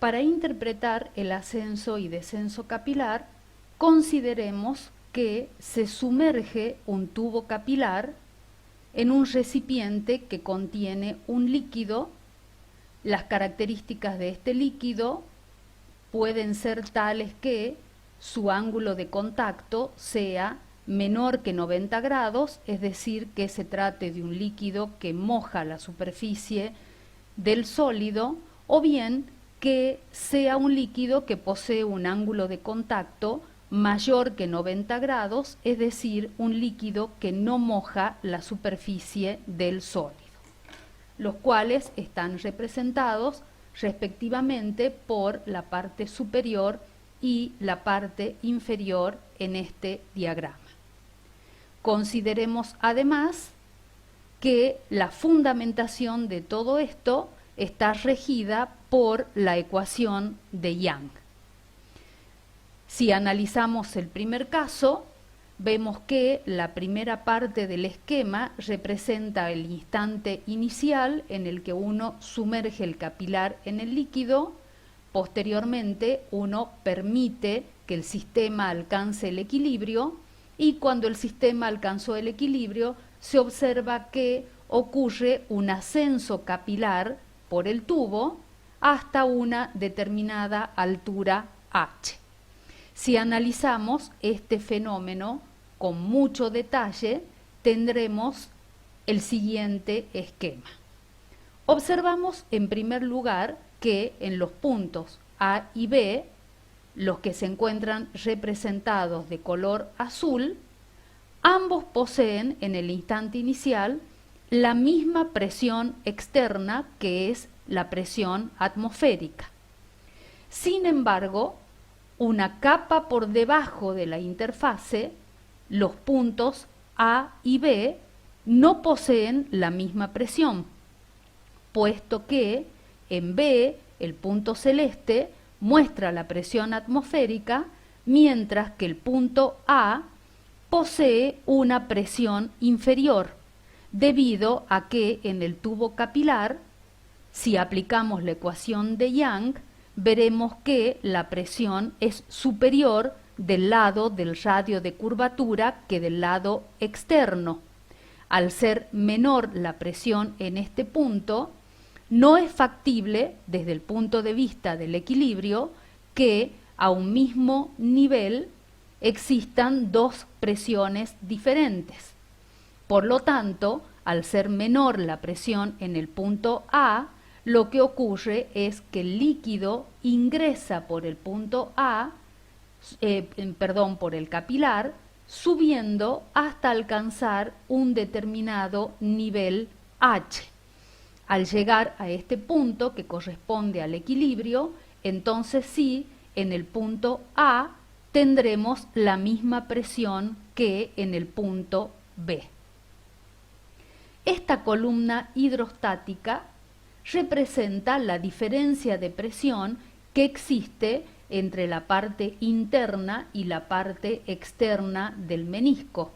Para interpretar el ascenso y descenso capilar, consideremos que se sumerge un tubo capilar en un recipiente que contiene un líquido. Las características de este líquido pueden ser tales que su ángulo de contacto sea menor que 90 grados, es decir, que se trate de un líquido que moja la superficie del sólido, o bien que sea un líquido que posee un ángulo de contacto mayor que 90 grados, es decir, un líquido que no moja la superficie del sólido, los cuales están representados respectivamente por la parte superior y la parte inferior en este diagrama. Consideremos además que la fundamentación de todo esto está regida por la ecuación de Young. Si analizamos el primer caso, vemos que la primera parte del esquema representa el instante inicial en el que uno sumerge el capilar en el líquido. Posteriormente, uno permite que el sistema alcance el equilibrio, y cuando el sistema alcanzó el equilibrio, se observa que ocurre un ascenso capilar por el tubo hasta una determinada altura h. Si analizamos este fenómeno con mucho detalle, tendremos el siguiente esquema. Observamos en primer lugar que en los puntos A y B, los que se encuentran representados de color azul, ambos poseen en el instante inicial la misma presión externa, que es la presión atmosférica. Sin embargo, una capa por debajo de la interfase, los puntos A y B no poseen la misma presión, puesto que en B el punto celeste muestra la presión atmosférica, mientras que el punto A posee una presión inferior, debido a que en el tubo capilar, si aplicamos la ecuación de Young, veremos que la presión es superior del lado del radio de curvatura que del lado externo. Al ser menor la presión en este punto, no es factible, desde el punto de vista del equilibrio, que a un mismo nivel existan dos presiones diferentes. Por lo tanto, al ser menor la presión en el punto A, lo que ocurre es que el líquido ingresa por el punto A, por el capilar, subiendo hasta alcanzar un determinado nivel H. Al llegar a este punto, que corresponde al equilibrio, entonces sí, en el punto A tendremos la misma presión que en el punto B. Esta columna hidrostática representa la diferencia de presión que existe entre la parte interna y la parte externa del menisco.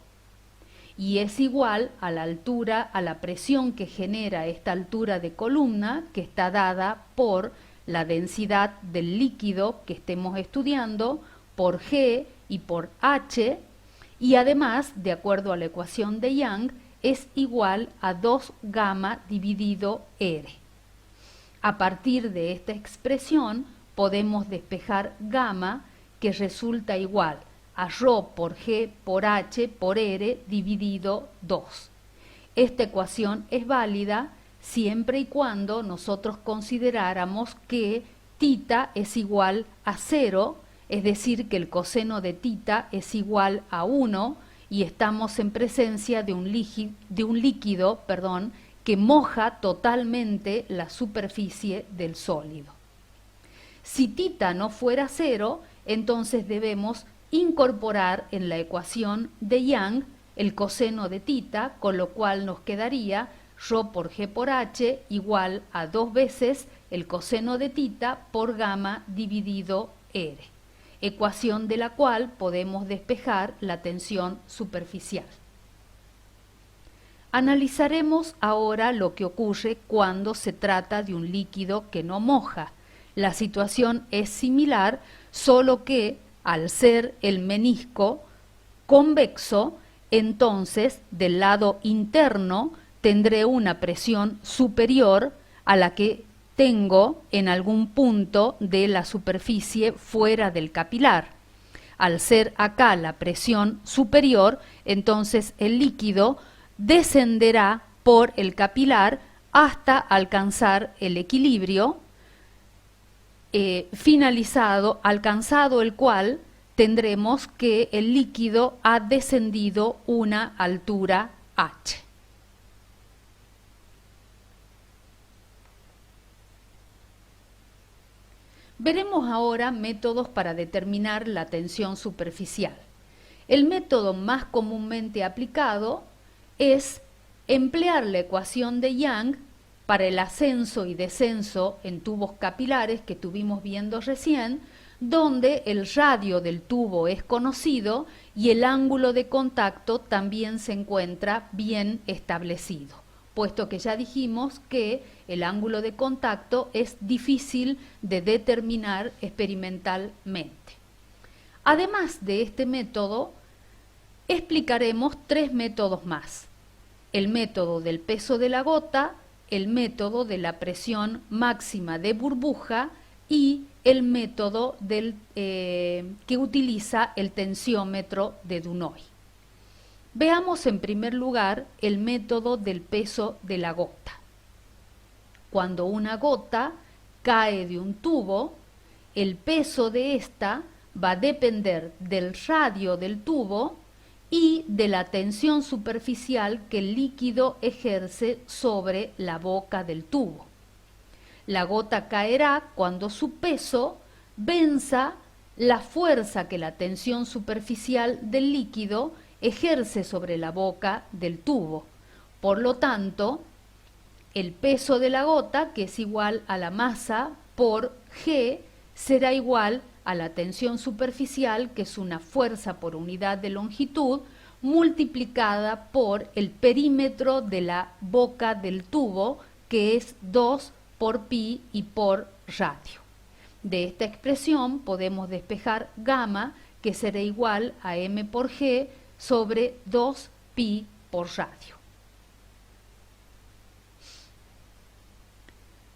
Y es igual a la altura, a la presión que genera esta altura de columna, que está dada por la densidad del líquido que estemos estudiando, por G y por H, y además, de acuerdo a la ecuación de Young, es igual a 2 gamma dividido R. A partir de esta expresión podemos despejar gamma, que resulta igual a ρ por G por H por R dividido 2. Esta ecuación es válida siempre y cuando nosotros consideráramos que θ es igual a 0, es decir, que el coseno de θ es igual a 1 y estamos en presencia de un líquido, que moja totalmente la superficie del sólido. Si θ no fuera 0, entonces debemos incorporar en la ecuación de Young el coseno de θ, con lo cual nos quedaría ρ por G por H igual a 2 veces el coseno de θ por gamma dividido R, ecuación de la cual podemos despejar la tensión superficial. Analizaremos ahora lo que ocurre cuando se trata de un líquido que no moja. La situación es similar, solo que al ser el menisco convexo, entonces del lado interno tendré una presión superior a la que tengo en algún punto de la superficie fuera del capilar. Al ser acá la presión superior, entonces el líquido descenderá por el capilar hasta alcanzar el equilibrio, alcanzado el cual tendremos que el líquido ha descendido una altura h. Veremos ahora métodos para determinar la tensión superficial. El método más comúnmente aplicado es emplear la ecuación de Young para el ascenso y descenso en tubos capilares que estuvimos viendo recién, donde el radio del tubo es conocido y el ángulo de contacto también se encuentra bien establecido, puesto que ya dijimos que el ángulo de contacto es difícil de determinar experimentalmente. Además de este método, explicaremos 3 métodos más: el método del peso de la gota, el método de la presión máxima de burbuja y el método que utiliza el tensiómetro de Dunoy. Veamos en primer lugar el método del peso de la gota. Cuando una gota cae de un tubo, el peso de esta va a depender del radio del tubo y de la tensión superficial que el líquido ejerce sobre la boca del tubo. La gota caerá cuando su peso venza la fuerza que la tensión superficial del líquido ejerce sobre la boca del tubo. Por lo tanto, el peso de la gota, que es igual a la masa por G, será igual a la tensión superficial, que es una fuerza por unidad de longitud, multiplicada por el perímetro de la boca del tubo, que es 2 por pi y por radio. De esta expresión podemos despejar gamma, que será igual a m por g sobre 2 pi por radio.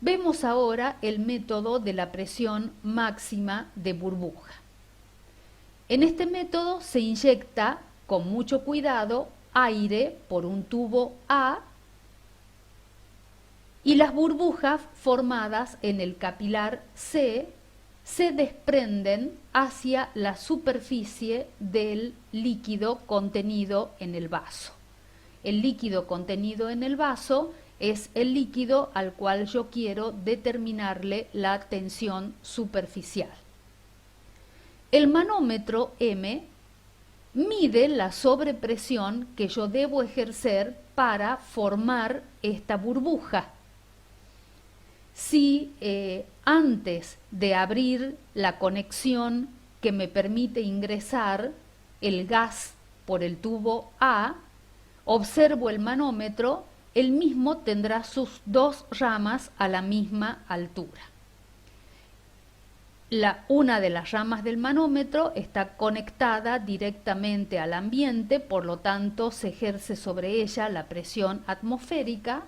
Vemos ahora el método de la presión máxima de burbuja. En este método se inyecta con mucho cuidado aire por un tubo A y las burbujas formadas en el capilar C se desprenden hacia la superficie del líquido contenido en el vaso. El líquido contenido en el vaso es el líquido al cual yo quiero determinarle la tensión superficial. El manómetro M mide la sobrepresión que yo debo ejercer para formar esta burbuja. si antes de abrir la conexión que me permite ingresar el gas por el tubo A, observo el manómetro, el mismo tendrá sus dos ramas a la misma altura. Una de las ramas del manómetro está conectada directamente al ambiente, por lo tanto se ejerce sobre ella la presión atmosférica,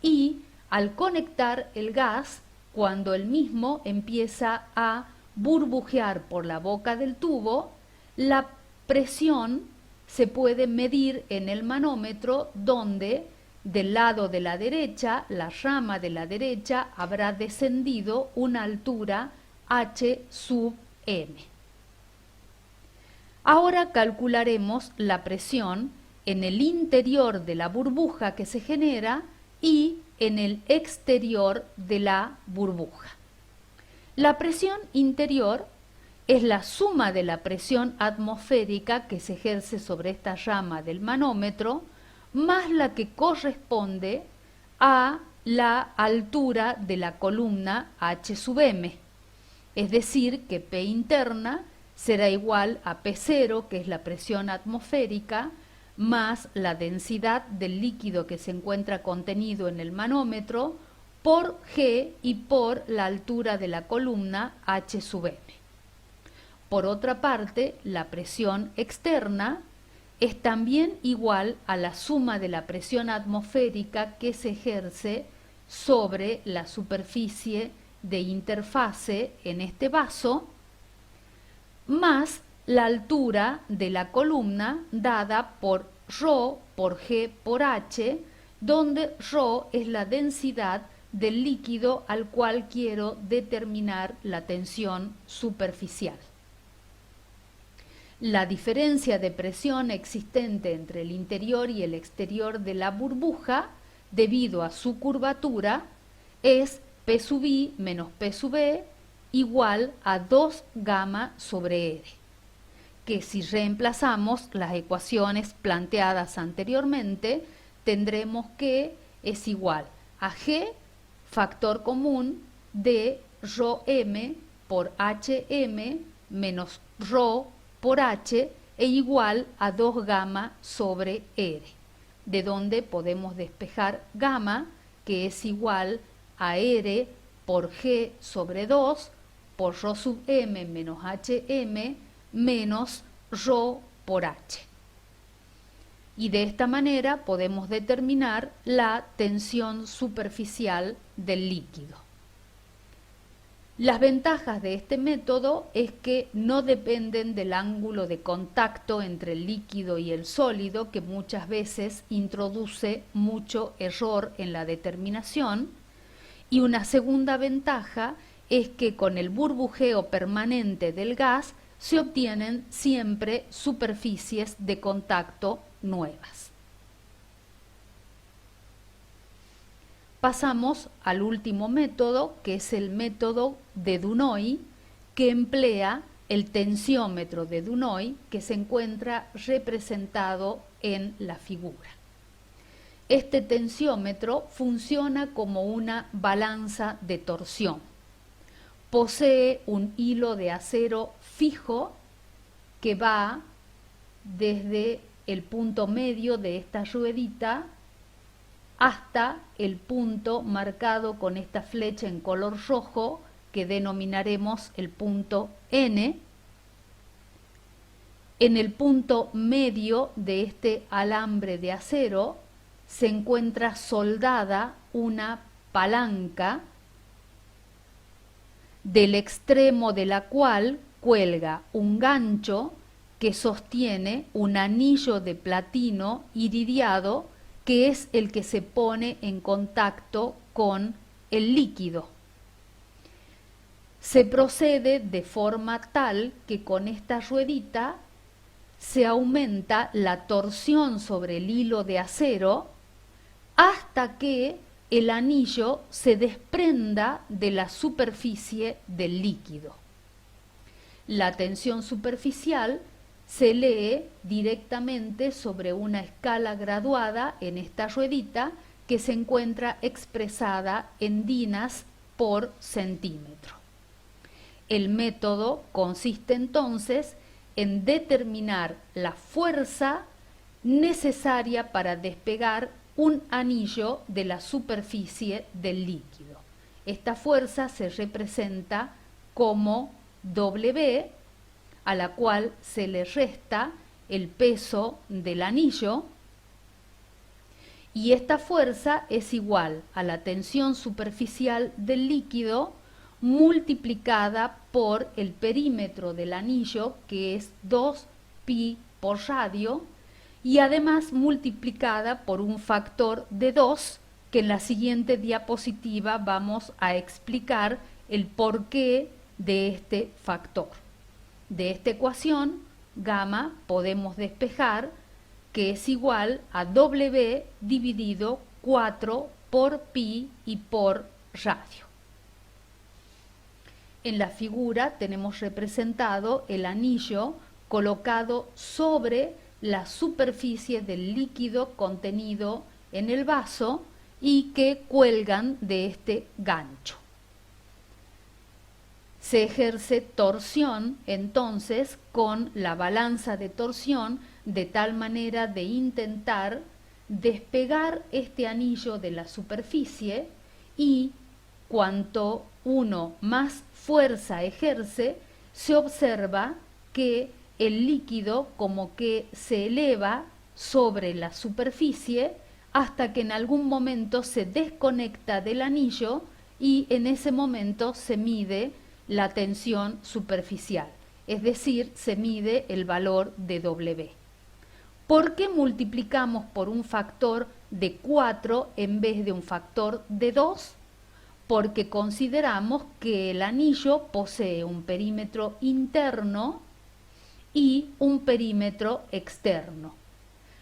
y al conectar el gas, cuando el mismo empieza a burbujear por la boca del tubo, la presión se puede medir en el manómetro, donde del lado de la derecha, la rama de la derecha habrá descendido una altura H sub m. Ahora calcularemos la presión en el interior de la burbuja que se genera y en el exterior de la burbuja. La presión interior es la suma de la presión atmosférica que se ejerce sobre esta rama del manómetro, más la que corresponde a la altura de la columna H sub m. Es decir, que P interna será igual a P0, que es la presión atmosférica, más la densidad del líquido que se encuentra contenido en el manómetro, por G y por la altura de la columna H sub m. Por otra parte, la presión externa es también igual a la suma de la presión atmosférica que se ejerce sobre la superficie de interfase en este vaso, más la altura de la columna dada por ρ por G por H, donde ρ es la densidad del líquido al cual quiero determinar la tensión superficial. La diferencia de presión existente entre el interior y el exterior de la burbuja, debido a su curvatura, es P sub I menos P sub E igual a 2 gamma sobre R, que si reemplazamos las ecuaciones planteadas anteriormente, tendremos que es igual a G, factor común de ρm por hm menos ρ por h, e igual a 2 gamma sobre R, de donde podemos despejar gamma, que es igual a R por G sobre 2 por ρ sub m menos hm menos ρ por h. Y de esta manera podemos determinar la tensión superficial del líquido. Las ventajas de este método es que no dependen del ángulo de contacto entre el líquido y el sólido, que muchas veces introduce mucho error en la determinación. Y una segunda ventaja es que con el burbujeo permanente del gas se obtienen siempre superficies de contacto nuevas. Pasamos al último método, que es el método de Dunoy, que emplea el tensiómetro de Dunoy, que se encuentra representado en la figura. Este tensiómetro funciona como una balanza de torsión. Posee un hilo de acero fijo que va desde el punto medio de esta ruedita hasta el punto marcado con esta flecha en color rojo, que denominaremos el punto N. En el punto medio de este alambre de acero se encuentra soldada una palanca, del extremo de la cual cuelga un gancho que sostiene un anillo de platino iridiado, que es el que se pone en contacto con el líquido. Se procede de forma tal que con esta ruedita se aumenta la torsión sobre el hilo de acero hasta que el anillo se desprenda de la superficie del líquido. La tensión superficial se lee directamente sobre una escala graduada en esta ruedita, que se encuentra expresada en dinas por centímetro. El método consiste entonces en determinar la fuerza necesaria para despegar un anillo de la superficie del líquido. Esta fuerza se representa como W, a la cual se le resta el peso del anillo, y esta fuerza es igual a la tensión superficial del líquido multiplicada por el perímetro del anillo, que es 2pi por radio, y además multiplicada por un factor de 2, que en la siguiente diapositiva vamos a explicar el porqué de este factor. De esta ecuación, gamma, podemos despejar que es igual a W dividido 4 por pi y por radio. En la figura tenemos representado el anillo colocado sobre la superficie del líquido contenido en el vaso y que cuelgan de este gancho. Se ejerce torsión entonces con la balanza de torsión de tal manera de intentar despegar este anillo de la superficie, y cuanto uno más fuerza ejerce, se observa que el líquido como que se eleva sobre la superficie hasta que en algún momento se desconecta del anillo, y en ese momento se mide la tensión superficial, es decir, se mide el valor de W. ¿Por qué multiplicamos por un factor de 4 en vez de un factor de 2? Porque consideramos que el anillo posee un perímetro interno y un perímetro externo.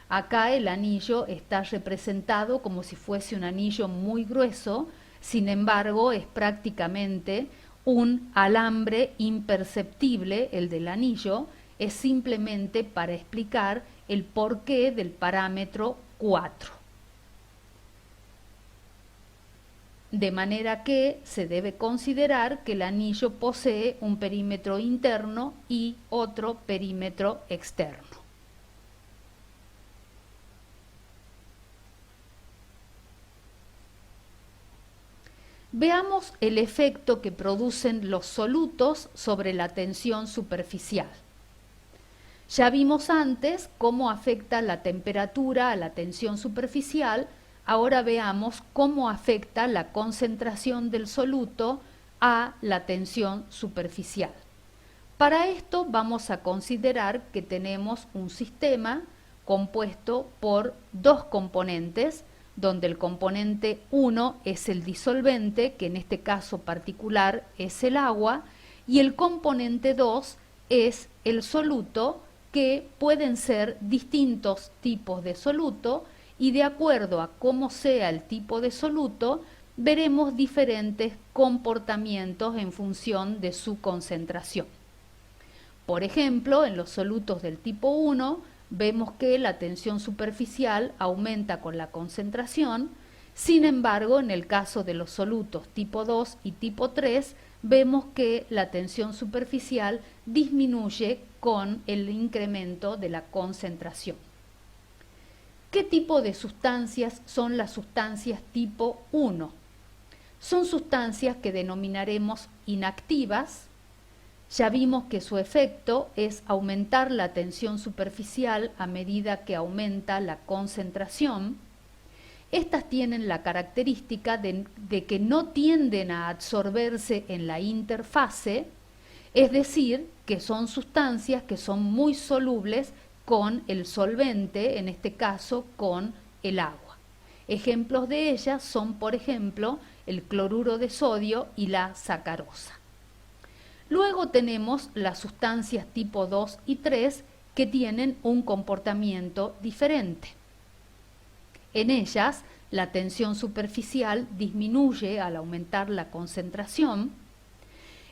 Acá el anillo está representado como si fuese un anillo muy grueso, sin embargo es prácticamente un alambre imperceptible el del anillo, es simplemente para explicar el porqué del parámetro 4. De manera que se debe considerar que el anillo posee un perímetro interno y otro perímetro externo. Veamos el efecto que producen los solutos sobre la tensión superficial. Ya vimos antes cómo afecta la temperatura a la tensión superficial. Ahora veamos cómo afecta la concentración del soluto a la tensión superficial. Para esto vamos a considerar que tenemos un sistema compuesto por dos componentes, donde el componente 1 es el disolvente, que en este caso particular es el agua, y el componente 2 es el soluto, que pueden ser distintos tipos de soluto, y de acuerdo a cómo sea el tipo de soluto, veremos diferentes comportamientos en función de su concentración. Por ejemplo, en los solutos del tipo 1, vemos que la tensión superficial aumenta con la concentración. Sin embargo, en el caso de los solutos tipo 2 y tipo 3, vemos que la tensión superficial disminuye con el incremento de la concentración. ¿Qué tipo de sustancias son las sustancias tipo 1? Son sustancias que denominaremos inactivas. Ya vimos que su efecto es aumentar la tensión superficial a medida que aumenta la concentración. Estas tienen la característica de que no tienden a absorberse en la interfase, es decir, que son sustancias que son muy solubles con el solvente, en este caso con el agua. Ejemplos de ellas son, por ejemplo, el cloruro de sodio y la sacarosa. Luego tenemos las sustancias tipo 2 y 3 que tienen un comportamiento diferente. En ellas, la tensión superficial disminuye al aumentar la concentración.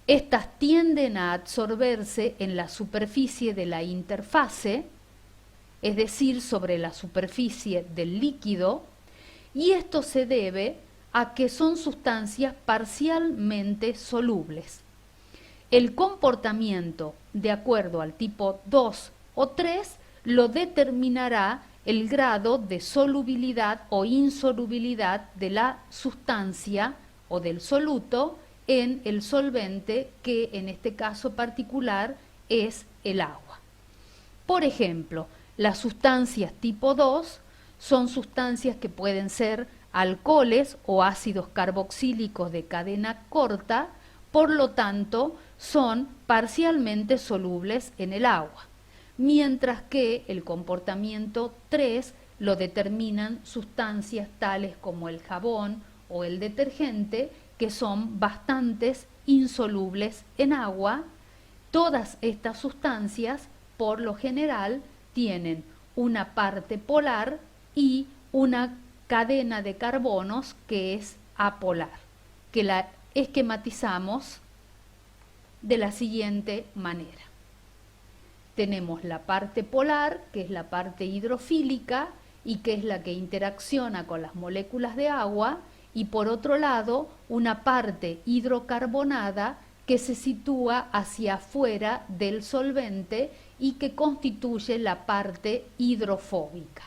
Estas tienden a absorberse en la superficie de la interfase, es decir, sobre la superficie del líquido, y esto se debe a que son sustancias parcialmente solubles. El comportamiento de acuerdo al tipo 2 o 3 lo determinará el grado de solubilidad o insolubilidad de la sustancia o del soluto en el solvente, que en este caso particular es el agua. Por ejemplo, las sustancias tipo 2 son sustancias que pueden ser alcoholes o ácidos carboxílicos de cadena corta, por lo tanto son parcialmente solubles en el agua, mientras que el comportamiento 3 lo determinan sustancias tales como el jabón o el detergente, que son bastantes insolubles en agua. Todas estas sustancias, por lo general, tienen una parte polar y una cadena de carbonos que es apolar, que la esquematizamos de la siguiente manera. Tenemos la parte polar, que es la parte hidrofílica y que es la que interacciona con las moléculas de agua, y por otro lado una parte hidrocarbonada que se sitúa hacia afuera del solvente y que constituye la parte hidrofóbica.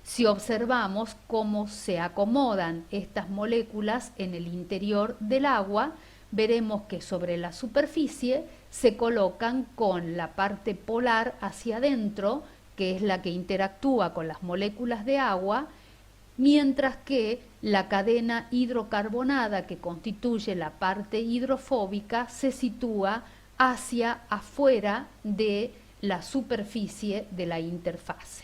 Si observamos cómo se acomodan estas moléculas en el interior del agua, veremos que sobre la superficie se colocan con la parte polar hacia adentro, que es la que interactúa con las moléculas de agua, mientras que la cadena hidrocarbonada que constituye la parte hidrofóbica se sitúa hacia afuera de la superficie de la interfase.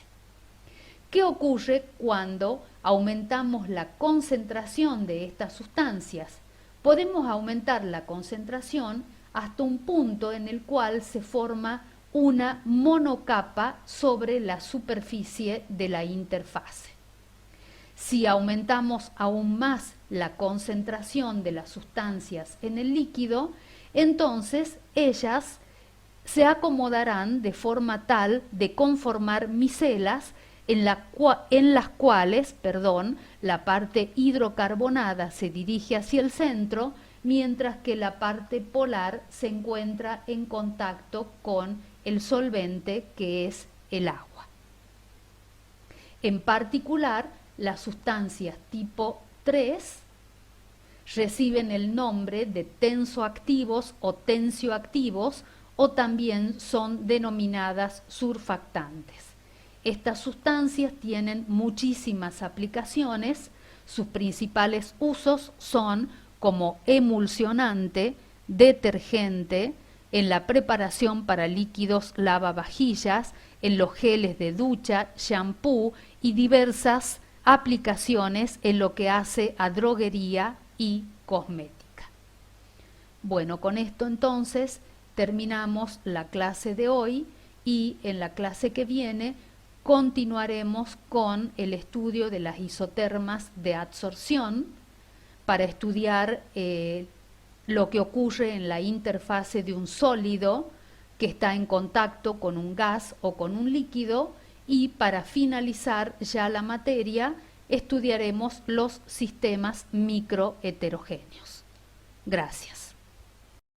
¿Qué ocurre cuando aumentamos la concentración de estas sustancias? Podemos aumentar la concentración hasta un punto en el cual se forma una monocapa sobre la superficie de la interfase. Si aumentamos aún más la concentración de las sustancias en el líquido, entonces ellas se acomodarán de forma tal de conformar micelas en las cuales, la parte hidrocarbonada se dirige hacia el centro, mientras que la parte polar se encuentra en contacto con el solvente, que es el agua. En particular, las sustancias tipo 3 reciben el nombre de tensoactivos o tensioactivos, o también son denominadas surfactantes. Estas sustancias tienen muchísimas aplicaciones. Sus principales usos son como emulsionante, detergente, en la preparación para líquidos lavavajillas, en los geles de ducha, shampoo y diversas aplicaciones en lo que hace a droguería y cosmética. Bueno, con esto entonces terminamos la clase de hoy, y en la clase que viene continuaremos con el estudio de las isotermas de adsorción para estudiar lo que ocurre en la interfase de un sólido que está en contacto con un gas o con un líquido, y para finalizar ya la materia estudiaremos los sistemas microheterogéneos. Gracias.